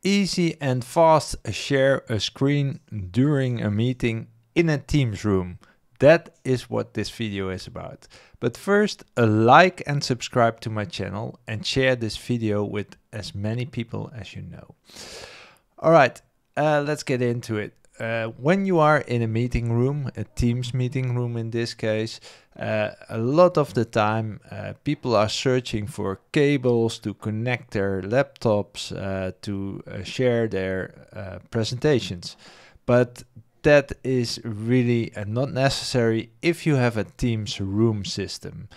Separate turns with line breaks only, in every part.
easy and fast share a screen during a meeting in a Teams room. That is what this video is about. But first, a like and subscribe to my channel and share this video with as many people as you know. All right, let's get into it. When you are in a meeting room, a Teams meeting room in this case, a lot of the time people are searching for cables to connect their laptops to share their presentations. But that is really not necessary if you have a Teams room system,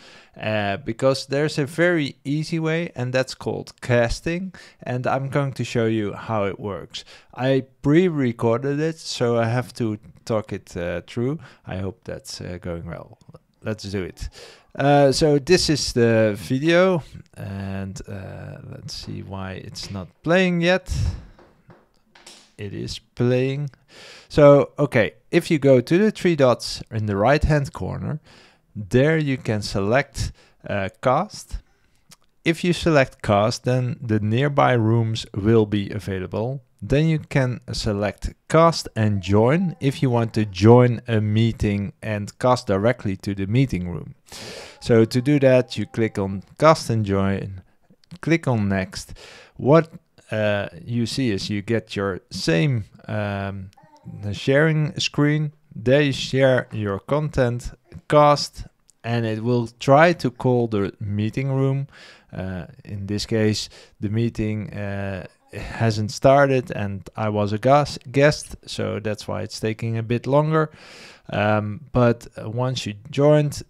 because there's a very easy way, and that's called casting, and I'm going to show you how it works. I pre-recorded it, so I have to talk it through. I hope that's going well. Let's do it. So this is the video, and let's see why it's not playing yet. It is playing. So, okay, if you go to the three dots in the right hand corner, there you can select cast. If you select cast, then the nearby rooms will be available. Then you can select cast and join if you want to join a meeting and cast directly to the meeting room. So to do that, you click on cast and join, click on next. What you see is you get your same the sharing screen. There you share your content, cast, and it will try to call the meeting room. In this case, the meeting hasn't started and I was a guest, so that's why it's taking a bit longer. But once you joined,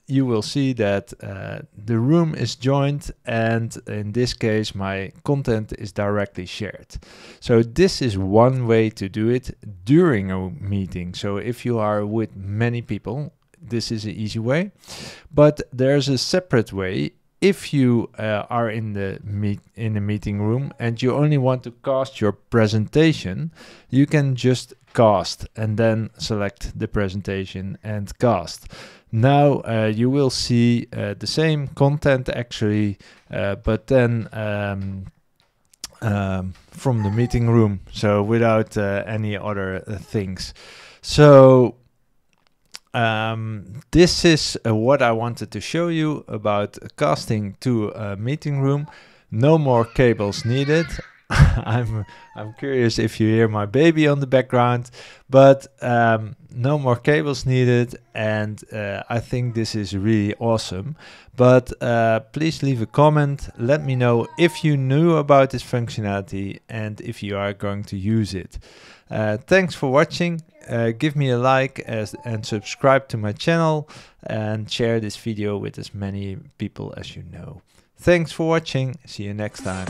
you will see that the room is joined, and in this case my content is directly shared. So this is one way to do it during a meeting. So if you are with many people, this is an easy way. But there's a separate way. If you are in the meeting room and you only want to cast your presentation, you can just cast and then select the presentation and cast. Now you will see the same content actually, but then from the meeting room, so without any other things. So this is what I wanted to show you about casting to a meeting room. No more cables needed. I'm curious if you hear my baby on the background, but no more cables needed, and I think this is really awesome. But please leave a comment, let me know if you knew about this functionality and if you are going to use it. Thanks for watching. Give me a like and subscribe to my channel, and share this video with as many people as you know. Thanks for watching. See you next time.